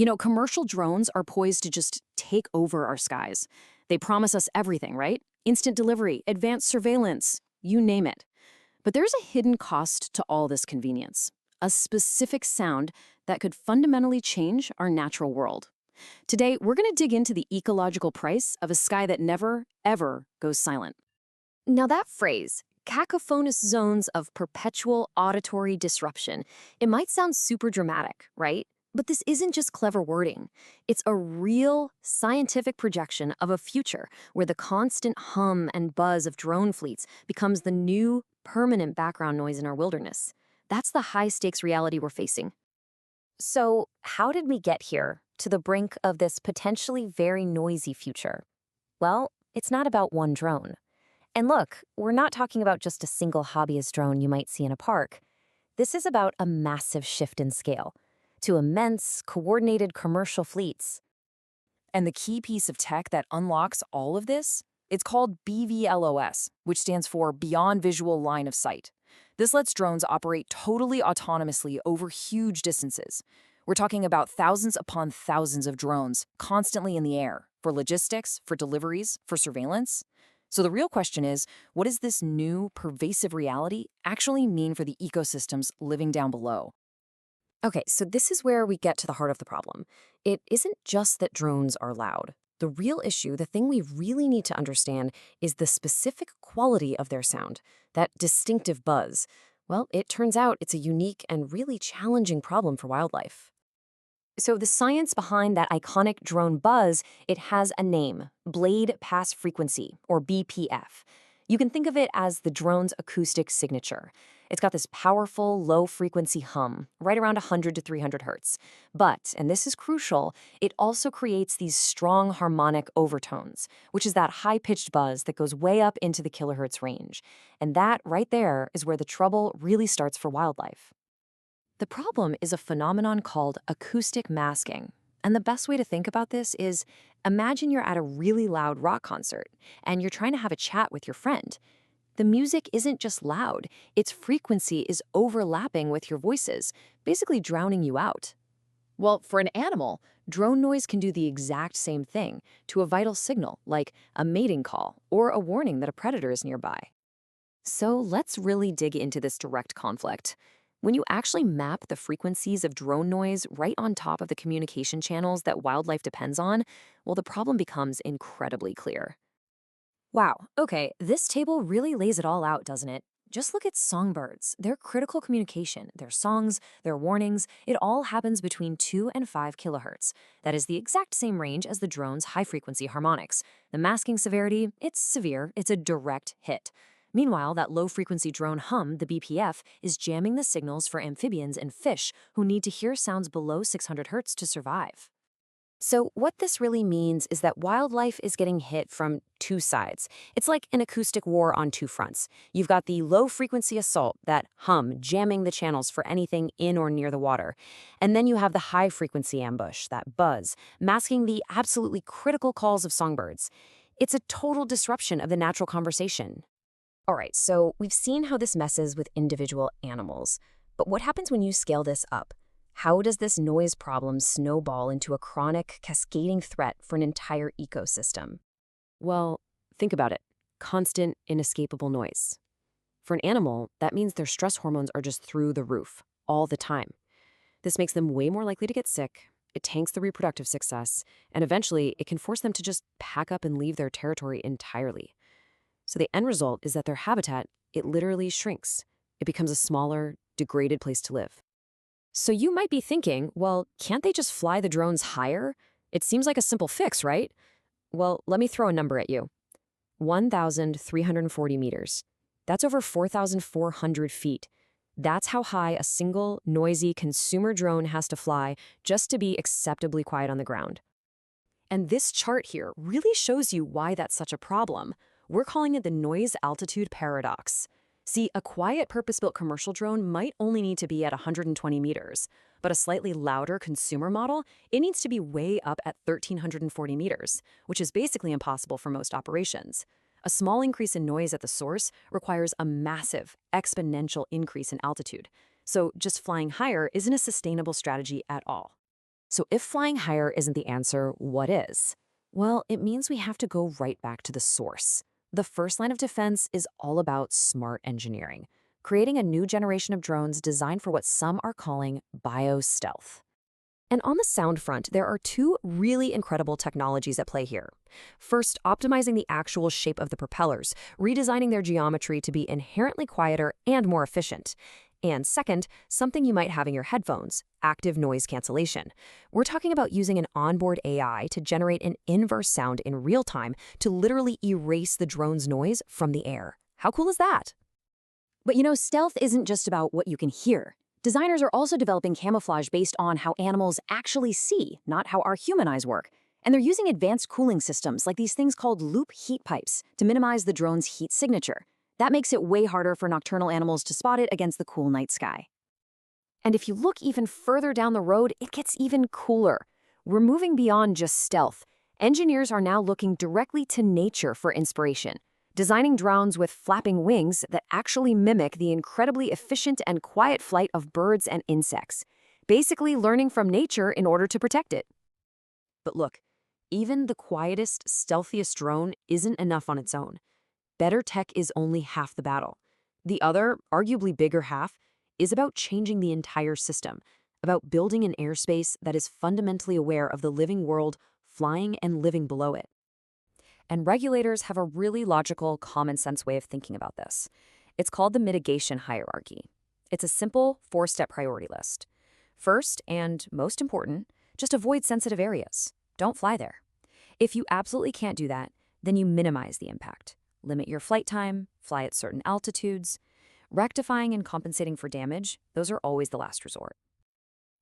Commercial drones are poised to just take over our skies. They promise us everything, right? Instant delivery, advanced surveillance, you name it. But there's a hidden cost to all this convenience, a specific sound that could fundamentally change our natural world. Today, we're going to dig into the ecological price of a sky that never, ever goes silent. Now that phrase, cacophonous zones of perpetual auditory disruption, it might sound super dramatic, right? But this isn't just clever wording. It's a real scientific projection of a future where the constant hum and buzz of drone fleets becomes the new permanent background noise in our wilderness. That's the high-stakes reality we're facing. So, how did we get here, to the brink of this potentially very noisy future? Well, it's not about one drone. And look, we're not talking about just a single hobbyist drone you might see in a park. This is about a massive shift in scale to immense, coordinated commercial fleets. And the key piece of tech that unlocks all of this? It's called BVLOS, which stands for Beyond Visual Line of Sight. This lets drones operate totally autonomously over huge distances. We're talking about thousands upon thousands of drones constantly in the air for logistics, for deliveries, for surveillance. So the real question is, what does this new, pervasive reality actually mean for the ecosystems living down below? Okay, so this is where we get to the heart of the problem. It isn't just that drones are loud. The real issue, the thing we really need to understand, is the specific quality of their sound, that distinctive buzz. Well, it turns out it's a unique and really challenging problem for wildlife. So the science behind that iconic drone buzz, it has a name, blade pass frequency, or BPF. You can think of it as the drone's acoustic signature. It's got this powerful, low-frequency hum, right around 100 to 300 hertz. But, and this is crucial, it also creates these strong harmonic overtones, which is that high-pitched buzz that goes way up into the kilohertz range. And that, right there, is where the trouble really starts for wildlife. The problem is a phenomenon called acoustic masking. And the best way to think about this is, imagine you're at a really loud rock concert, and you're trying to have a chat with your friend. The music isn't just loud, its frequency is overlapping with your voices, basically drowning you out. Well, for an animal, drone noise can do the exact same thing to a vital signal, like a mating call or a warning that a predator is nearby. So let's really dig into this direct conflict. When you actually map the frequencies of drone noise right on top of the communication channels that wildlife depends on, well, the problem becomes incredibly clear. Wow, okay, this table really lays it all out, doesn't it? Just look at songbirds. Their critical communication, their songs, their warnings, it all happens between 2 and 5 kilohertz. That is the exact same range as the drone's high-frequency harmonics. The masking severity, it's severe, it's a direct hit. Meanwhile, that low-frequency drone hum, the BPF, is jamming the signals for amphibians and fish who need to hear sounds below 600 hertz to survive. So what this really means is that wildlife is getting hit from two sides. It's like an acoustic war on two fronts. You've got the low-frequency assault, that hum, jamming the channels for anything in or near the water. And then you have the high-frequency ambush, that buzz, masking the absolutely critical calls of songbirds. It's a total disruption of the natural conversation. All right, so we've seen how this messes with individual animals. But what happens when you scale this up? How does this noise problem snowball into a chronic, cascading threat for an entire ecosystem? Well, think about it. Constant, inescapable noise. For an animal, that means their stress hormones are just through the roof, all the time. This makes them way more likely to get sick, it tanks their reproductive success, and eventually it can force them to just pack up and leave their territory entirely. So the end result is that their habitat, it literally shrinks. It becomes a smaller, degraded place to live. So you might be thinking, well, can't they just fly the drones higher? It seems like a simple fix, right? Well, let me throw a number at you. 1,340 meters. That's over 4,400 feet. That's how high a single, noisy consumer drone has to fly just to be acceptably quiet on the ground. And this chart here really shows you why that's such a problem. We're calling it the noise altitude paradox. See, a quiet purpose-built commercial drone might only need to be at 120 meters, but a slightly louder consumer model, it needs to be way up at 1,340 meters, which is basically impossible for most operations. A small increase in noise at the source requires a massive, exponential increase in altitude. So just flying higher isn't a sustainable strategy at all. So if flying higher isn't the answer, what is? Well, it means we have to go right back to the source. The first line of defense is all about smart engineering, creating a new generation of drones designed for what some are calling biostealth. And on the sound front, there are two really incredible technologies at play here. First, optimizing the actual shape of the propellers, redesigning their geometry to be inherently quieter and more efficient. And second, something you might have in your headphones, active noise cancellation. We're talking about using an onboard AI to generate an inverse sound in real time to literally erase the drone's noise from the air. How cool is that? But stealth isn't just about what you can hear. Designers are also developing camouflage based on how animals actually see, not how our human eyes work. And they're using advanced cooling systems like these things called loop heat pipes to minimize the drone's heat signature. That makes it way harder for nocturnal animals to spot it against the cool night sky. And if you look even further down the road, it gets even cooler. We're moving beyond just stealth. Engineers are now looking directly to nature for inspiration, designing drones with flapping wings that actually mimic the incredibly efficient and quiet flight of birds and insects, basically learning from nature in order to protect it. But look, even the quietest, stealthiest drone isn't enough on its own. Better tech is only half the battle. The other, arguably bigger half, is about changing the entire system, about building an airspace that is fundamentally aware of the living world flying and living below it. And regulators have a really logical, common-sense way of thinking about this. It's called the mitigation hierarchy. It's a simple, four-step priority list. First, and most important, just avoid sensitive areas. Don't fly there. If you absolutely can't do that, then you minimize the impact. Limit your flight time, fly at certain altitudes. Rectifying and compensating for damage, those are always the last resort.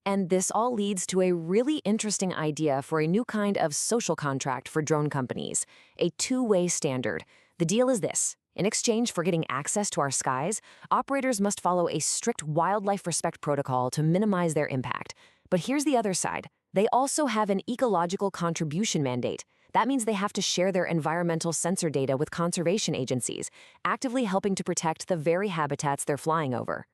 And this all leads to a really interesting idea for a new kind of social contract for drone companies, a two-way standard. The deal is this. In exchange for getting access to our skies, operators must follow a strict wildlife respect protocol to minimize their impact. But here's the other side. They also have an ecological contribution mandate. That means they have to share their environmental sensor data with conservation agencies, actively helping to protect the very habitats they're flying over.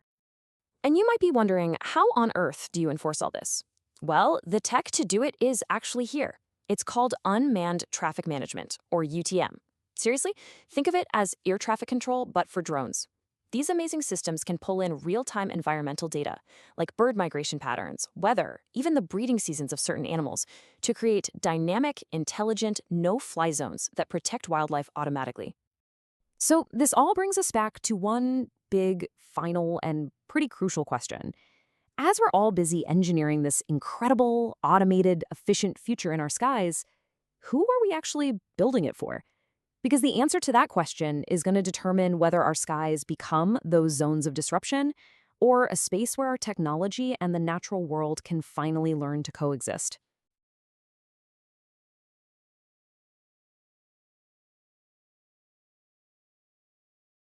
And you might be wondering, how on earth do you enforce all this? Well, the tech to do it is actually here. It's called unmanned traffic management, or UTM. Seriously, think of it as air traffic control, but for drones. These amazing systems can pull in real-time environmental data, like bird migration patterns, weather, even the breeding seasons of certain animals, to create dynamic, intelligent, no-fly zones that protect wildlife automatically. So this all brings us back to one big, final, and pretty crucial question. As we're all busy engineering this incredible, automated, efficient future in our skies, who are we actually building it for? Because the answer to that question is going to determine whether our skies become those zones of disruption or a space where our technology and the natural world can finally learn to coexist.